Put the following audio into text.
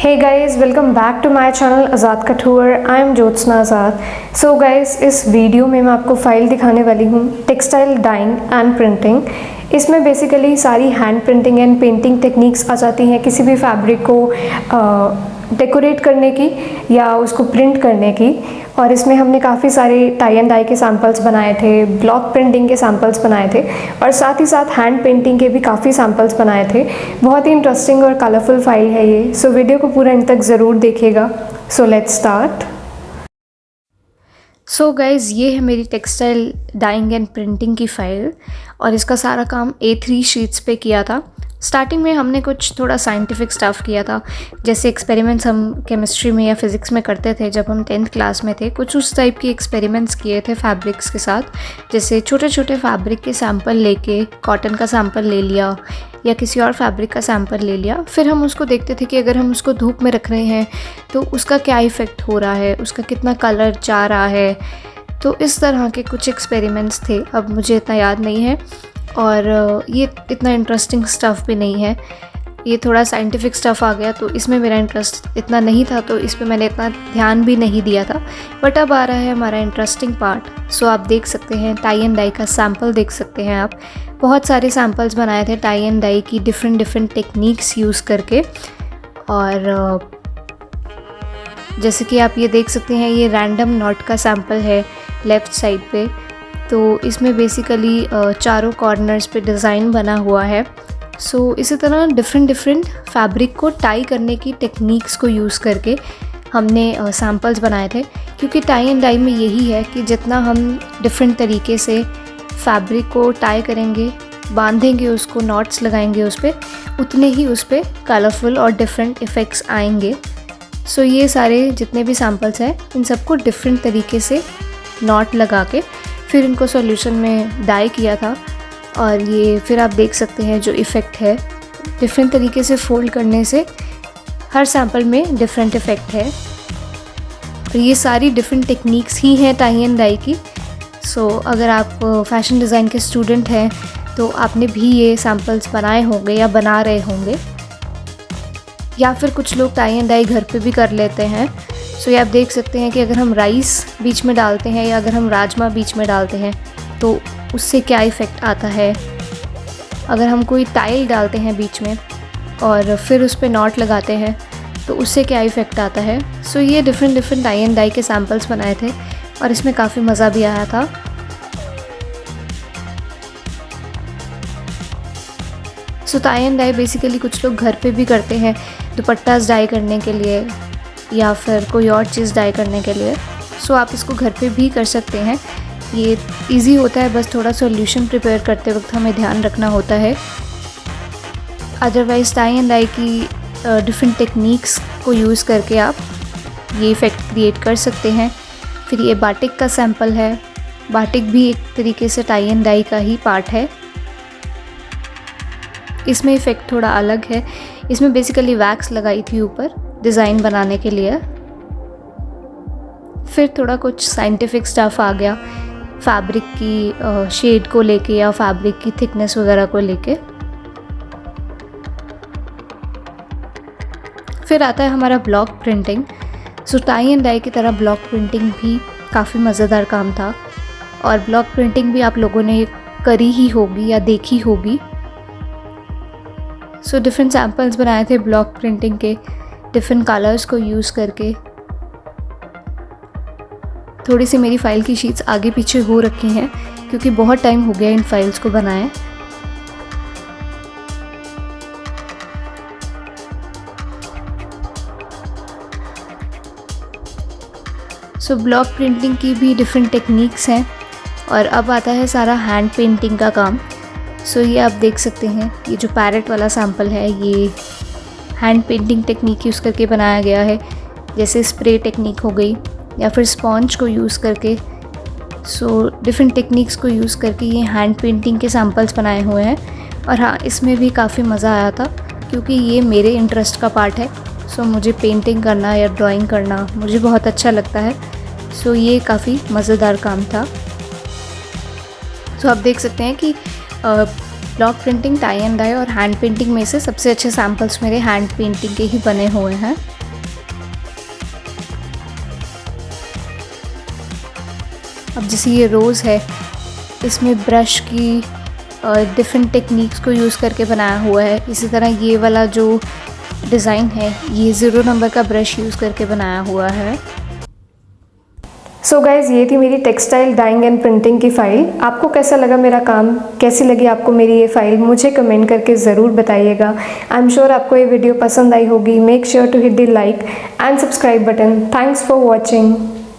Hey guys, welcome back to my channel Azad Kathuar. I am Jyotsna Azad. So guys, इस video में मैं आपको फ़ाइल दिखाने वाली हूँ टेक्सटाइल डाइंग एंड प्रिंटिंग। इसमें बेसिकली सारी hand printing and painting techniques आ जाती हैं किसी भी फैब्रिक को डेकोरेट करने की या उसको प्रिंट करने की। और इसमें हमने काफ़ी सारे टाई एंड डाई के सैम्पल्स बनाए थे, ब्लॉक प्रिंटिंग के सैम्पल्स बनाए थे और साथ ही साथ हैंड पेंटिंग के भी काफ़ी सैम्पल्स बनाए थे। बहुत ही इंटरेस्टिंग और कलरफुल फाइल है ये। सो वीडियो को पूरा एंड तक ज़रूर देखिएगा। So let's start. So guys, ये है मेरी टेक्सटाइल डाइंग एंड प्रिंटिंग की फ़ाइल और इसका सारा काम A3 शीट्स पे किया था। स्टार्टिंग में हमने कुछ थोड़ा साइंटिफिक स्टफ़ किया था, जैसे एक्सपेरिमेंट्स हम केमिस्ट्री में या फिज़िक्स में करते थे जब हम 10th क्लास में थे। कुछ उस टाइप के एक्सपेरिमेंट्स किए थे फैब्रिक्स के साथ, जैसे छोटे छोटे फैब्रिक के सैंपल लेके कॉटन का सैंपल ले लिया या किसी और फैब्रिक का सैंपल ले लिया। फिर हम उसको देखते थे कि अगर हम उसको धूप में रख रहे हैं तो उसका क्या इफ़ेक्ट हो रहा है, उसका कितना कलर जा रहा है। तो इस तरह के कुछ एक्सपेरिमेंट्स थे। अब मुझे इतना याद नहीं है और ये इतना इंटरेस्टिंग स्टफ़ भी नहीं है। ये थोड़ा साइंटिफिक स्टफ़ आ गया तो इसमें मेरा इंटरेस्ट इतना नहीं था, तो इस पे मैंने इतना ध्यान भी नहीं दिया था। बट अब आ रहा है हमारा इंटरेस्टिंग पार्ट। सो आप देख सकते हैं टाई एंड डाई का सैम्पल देख सकते हैं आप। बहुत सारे सैम्पल्स बनाए थे टाई एंड डाई की डिफरेंट टेक्निक्स यूज़ करके। और जैसे कि आप ये देख सकते हैं, ये रैंडम नॉट का सैम्पल है लेफ़्ट साइड पे। तो इसमें बेसिकली चारों कॉर्नर्स पे डिज़ाइन बना हुआ है। सो इसी तरह डिफरेंट फैब्रिक को टाई करने की टेक्निक्स को यूज़ करके हमने सैम्पल्स बनाए थे। क्योंकि टाई एंड डाई में यही है कि जितना हम डिफरेंट तरीके से फैब्रिक को टाई करेंगे, बांधेंगे, उसको नॉट्स लगाएंगे उस पर, उतने ही उस पर कलरफुल और डिफरेंट इफ़ेक्ट्स आएंगे। सो ये सारे जितने भी सैम्पल्स हैं इन सबको डिफरेंट तरीके से नॉट लगा के फिर इनको सॉल्यूशन में डाई किया था। और ये फिर आप देख सकते हैं जो इफ़ेक्ट है, डिफरेंट तरीके से फोल्ड करने से हर सैम्पल में डिफरेंट इफ़ेक्ट है। और ये सारी डिफरेंट टेक्निक्स ही हैं टाई एंड डाई की। सो अगर आप फैशन डिज़ाइन के स्टूडेंट हैं तो आपने भी ये सैम्पल्स बनाए होंगे या बना रहे होंगे, या फिर कुछ लोग टाई एंड डाई घर पे भी कर लेते हैं। सो ये आप देख सकते हैं कि अगर हम राइस बीच में डालते हैं या अगर हम राजमा बीच में डालते हैं तो उससे क्या इफ़ेक्ट आता है। अगर हम कोई टाइल डालते हैं बीच में और फिर उस पर नॉट लगाते हैं तो उससे क्या इफ़ेक्ट आता है। सो ये डिफरेंट टाई एंड डाई के सैम्पल्स बनाए थे और इसमें काफ़ी मज़ा भी आया था। सो टाई एंड डाई बेसिकली कुछ लोग घर पे भी करते हैं, दुपट्टास डाई करने के लिए या फिर कोई और चीज़ डाई करने के लिए। सो आप इसको घर पे भी कर सकते हैं। ये इजी होता है, बस थोड़ा सॉल्यूशन प्रिपेयर करते वक्त हमें ध्यान रखना होता है। अदरवाइज़ टाई एंड डाई की डिफरेंट टेक्निक्स को यूज़ करके आप ये इफ़ेक्ट क्रिएट कर सकते हैं। फिर ये बाटिक का सैंपल है। बाटिक भी एक तरीके से टाई एंड डाई का ही पार्ट है। इसमें इफ़ेक्ट थोड़ा अलग है। इसमें बेसिकली वैक्स लगाई थी ऊपर डिज़ाइन बनाने के लिए। फिर थोड़ा कुछ साइंटिफिक स्टफ़ आ गया फैब्रिक की शेड को लेके या फैब्रिक की थिकनेस वगैरह को लेके। फिर आता है हमारा block printing. So tie and dye की तरह ब्लॉक प्रिंटिंग भी काफ़ी मज़ेदार काम था और ब्लॉक प्रिंटिंग भी आप लोगों ने करी ही होगी या देखी होगी। सो डिफरेंट सैम्पल्स बनाए थे ब्लॉक प्रिंटिंग के डिफरेंट कलर्स को यूज़ करके। थोड़ी सी मेरी फ़ाइल की शीट्स आगे पीछे हो रखी हैं क्योंकि बहुत टाइम हो गया इन फाइल्स को बनाए। सो ब्लॉक प्रिंटिंग की भी डिफरेंट टेक्निक्स हैं। और अब आता है सारा हैंड पेंटिंग का काम। सो ये आप देख सकते हैं, ये जो पैरेट वाला सैंपल है ये हैंड पेंटिंग टेक्निक यूज़ करके बनाया गया है, जैसे स्प्रे टेक्निक हो गई या फिर स्पॉन्ज को यूज़ करके। सो डिफरेंट टेक्निक्स को यूज़ करके ये हैंड पेंटिंग के सैम्पल्स बनाए हुए हैं। और हाँ, इसमें भी काफ़ी मज़ा आया था क्योंकि ये मेरे इंटरेस्ट का पार्ट है। सो मुझे पेंटिंग करना या ड्राइंग करना मुझे बहुत अच्छा लगता है। सो ये काफ़ी मज़ेदार काम था। सो आप देख सकते हैं कि block printing, tie and dye और हैंड पेंटिंग में से सबसे अच्छे सैम्पल्स मेरे हैंड पेंटिंग के ही बने हुए हैं। अब जैसे ये रोज़ है, इसमें ब्रश की डिफरेंट टेक्निक्स को यूज़ करके बनाया हुआ है। इसी तरह ये वाला जो डिज़ाइन है ये 0 नंबर का ब्रश यूज़ करके बनाया हुआ है। सो गाइज़, ये थी मेरी टेक्सटाइल डाइंग एंड प्रिंटिंग की फ़ाइल। आपको कैसा लगा मेरा काम, कैसी लगी आपको मेरी ये फ़ाइल, मुझे कमेंट करके ज़रूर बताइएगा। आई एम श्योर आपको ये वीडियो पसंद आई होगी। Make sure to hit the like and subscribe button. Thanks for watching.